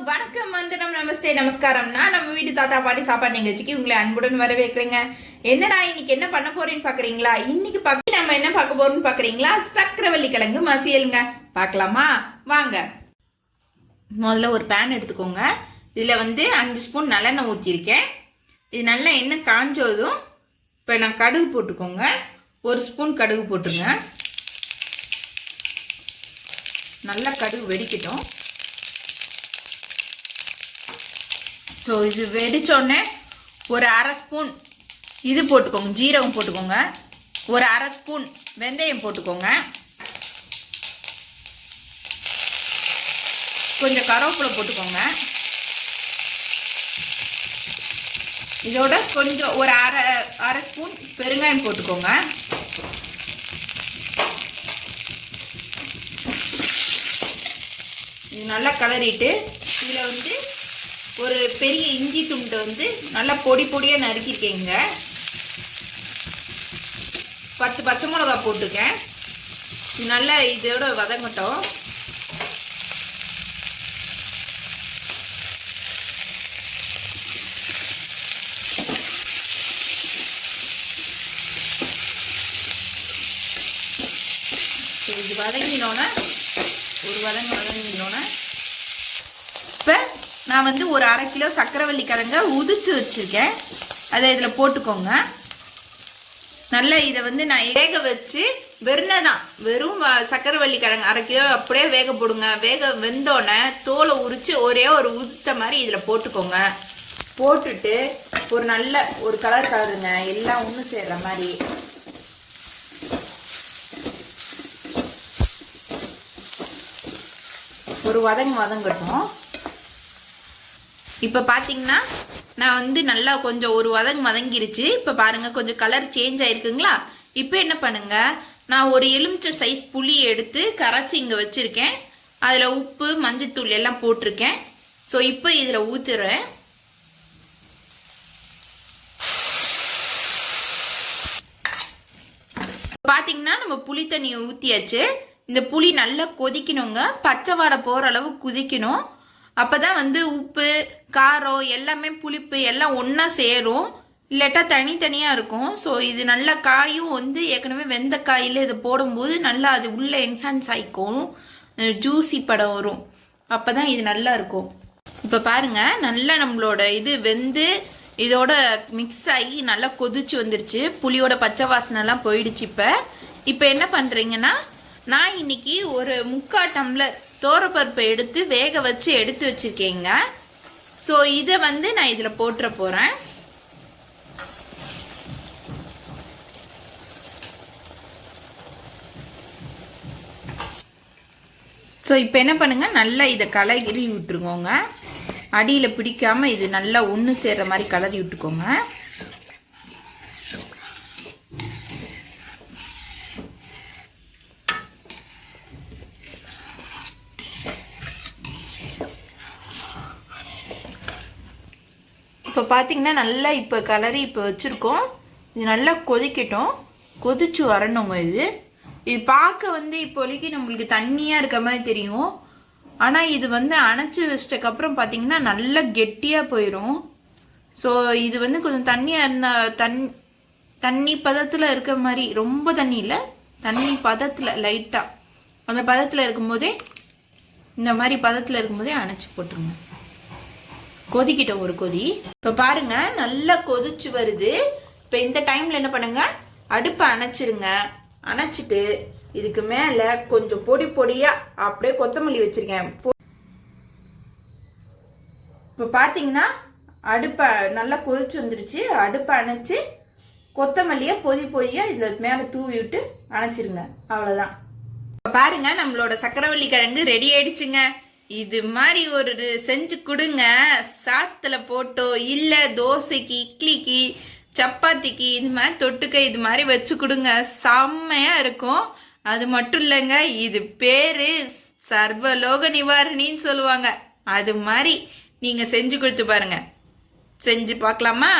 வணக்கம், வந்தனம், நமஸ்தே, நமஸ்காரம். நான் நம்ம வீட்டு தாத்தா பாட்டி சாப்பாடு நிகழ்ச்சிக்கு உங்களை அன்புடன் வரவேற்கிறேங்க. என்னடா இன்னைக்கு என்ன பண்ண போறேன்னு பாக்குறீங்களா? இன்னைக்கு நம்ம என்ன பார்க்க போறோம்னு பாக்குறீங்களா? சக்கரவள்ளி கிழங்கு மசியலுங்க. பார்க்கலாமா? வாங்க. முதல்ல ஒரு பேன் எடுத்துக்கோங்க. இதுல 5 ஸ்பூன் நல்லெண்ணெய் ஊற்றிருக்கேன். இது நல்லா எண்ணெய் காஞ்சதும் இப்போ நான் கடுகு போட்டுக்கோங்க. 1 ஸ்பூன் கடுகு போட்டுங்க. நல்லா கடுகு வெடிக்கட்டும். ஸோ இது வெடிச்சோடனே ஒரு 1/2 ஸ்பூன் இது போட்டுக்கோங்க, ஜீரகம் போட்டுக்கோங்க. ஒரு 1/2 ஸ்பூன் வெந்தயம் போட்டுக்கோங்க. கொஞ்சம் கருவேப்பிலை போட்டுக்கோங்க. இதோட கொஞ்சம் ஒரு அரை ஸ்பூன் பெருங்காயம் போட்டுக்கோங்க. இது நல்லா கலரிட்டு இதில் ஒரு பெரிய இஞ்சி துண்டு நல்லா பொடி பொடியாக நறுக்கிருக்கேங்க. 10 பச்சை மிளகா போட்டிருக்கேன். இது நல்லா இதோட வதங்கட்டும். இது வதங்கினோன்னே இப்போ நான் ஒரு 1/2 கிலோ சக்கரவள்ளி கிழங்க உதிர்த்து வச்சுருக்கேன். அதை இதில் போட்டுக்கோங்க. நல்லா இதை நான் வேக வச்சு வெறும் சக்கரவள்ளி கிழங்கு 1/2 கிலோ அப்படியே வேக போடுங்க. வெந்தோடனே தோலை உரித்து ஒரே ஒரு உதிர்த்த மாதிரி இதில் போட்டுக்கோங்க. போட்டுட்டு ஒரு கலர் கலருங்க, எல்லாம் ஒன்று சேர்ற மாதிரி. ஒரு வதங்கட்டும். இப்போ பார்த்தீங்கன்னா நான் நல்லா கொஞ்சம் ஒரு வதங்கிருச்சு. இப்போ பாருங்கள், கொஞ்சம் கலர் சேஞ்ச் ஆயிருக்குங்களா? இப்போ என்ன பண்ணுங்க, நான் ஒரு எலுமிச்சை சைஸ் புளி எடுத்து கரைச்சி இங்கே வச்சுருக்கேன். அதில் உப்பு மஞ்சத்தூள் எல்லாம் போட்டிருக்கேன். ஸோ இப்போ இதில் ஊற்றுறேன். பார்த்தீங்கன்னா நம்ம புளி தண்ணியை ஊற்றியாச்சு. இந்த புளி நல்லா கொதிக்கணுங்க. பச்சை வாடை போகிற அளவு கொதிக்கணும். அப்போதான் உப்பு காரம் எல்லாமே புளிப்பு எல்லாம் ஒன்றா சேரும். இல்லாட்டா தனித்தனியாக இருக்கும். ஸோ இது நல்லா காயும் ஏற்கனவே வெந்த காயில் இதை போடும்போது நல்லா அது உள்ளே என்ஹான்ஸ் ஆகிக்கும், ஜூஸி படம் வரும். அப்போ தான் இது நல்லா இருக்கும். இப்போ பாருங்கள், நல்லா நம்மளோட இது வெந்து இதோட மிக்ஸ் ஆகி நல்லா கொதிச்சு வந்துருச்சு. புளியோட பச்சை வாசனைலாம் போயிடுச்சு. இப்போ என்ன பண்ணுறீங்கன்னா, நான் இன்னைக்கு ஒரு 3/4 டம்ளர் தோரப்பருப்பை எடுத்து வேக வச்சு எடுத்து வச்சிருக்கேங்க. ஸோ இதை நான் இதில் போட்டுற போகிறேன். ஸோ இப்போ என்ன பண்ணுங்க, நல்லா இதை கலரி விட்டுருக்கோங்க. அடியில் பிடிக்காம இது நல்லா ஒன்று சேர்ற மாதிரி கலரி விட்டுக்கோங்க. இப்போ பார்த்தீங்கன்னா நல்லா இப்போ கலரி இப்போ வச்சுருக்கோம். இது நல்லா கொதிக்கட்டும். கொதிச்சு வரணுங்க. இது பார்க்க இப்போதைக்கு நம்மளுக்கு தண்ணியாக இருக்க மாதிரி தெரியும். ஆனால் இது அணைச்சி வச்சிட்டக்கப்புறம் பார்த்தீங்கன்னா நல்லா கெட்டியாக போயிடும். ஸோ இது கொஞ்சம் தண்ணியாக இருந்தால் தண்ணி பதத்தில் இருக்க மாதிரி, ரொம்ப தண்ணி இல்லை, தண்ணி பதத்தில் லைட்டாக அந்த பதத்தில் இருக்கும்போதே, இந்த மாதிரி பதத்தில் இருக்கும்போதே அணைச்சி போட்டுருங்க. கொதிக்கிட்ட ஒரு கொதி. இப்போ பாருங்க, நல்லா கொதிச்சு வருது. இப்போ இந்த டைம்ல என்ன பண்ணுங்க, அடுப்பை அணைச்சிருங்க. அணைச்சிட்டு இதுக்கு மேல கொஞ்சம் பொடி பொடியா அப்படியே கொத்தமல்லி வச்சிருக்கேன். இப்போ பாத்தீங்கன்னா அடுப்பை நல்லா கொதிச்சு வந்துருச்சு. அடுப்பை அணைச்சு கொத்தமல்லிய பொடி பொடியா இதுல மேல தூவி விட்டு அணைச்சிருங்க. அவ்வளவுதான். பாருங்க, நம்மளோட சக்கரவள்ளி கிழங்கு ரெடி ஆயிடுச்சுங்க. இது மாதிரி ஒரு செஞ்சு கொடுங்க. சாத்துல போட்டோ இல்ல தோசைக்கு, இட்லிக்கு, சப்பாத்திக்கு இது மாதிரி தொட்டுக்க இது மாதிரி வச்சு கொடுங்க. செம்மையா இருக்கும். அது மட்டும் இல்லைங்க, இது பேரு சர்வலோக நிவாரணின்னு சொல்லுவாங்க. அது மாதிரி நீங்க செஞ்சு கொடுத்து பாருங்க. செஞ்சு பார்க்கலாமா?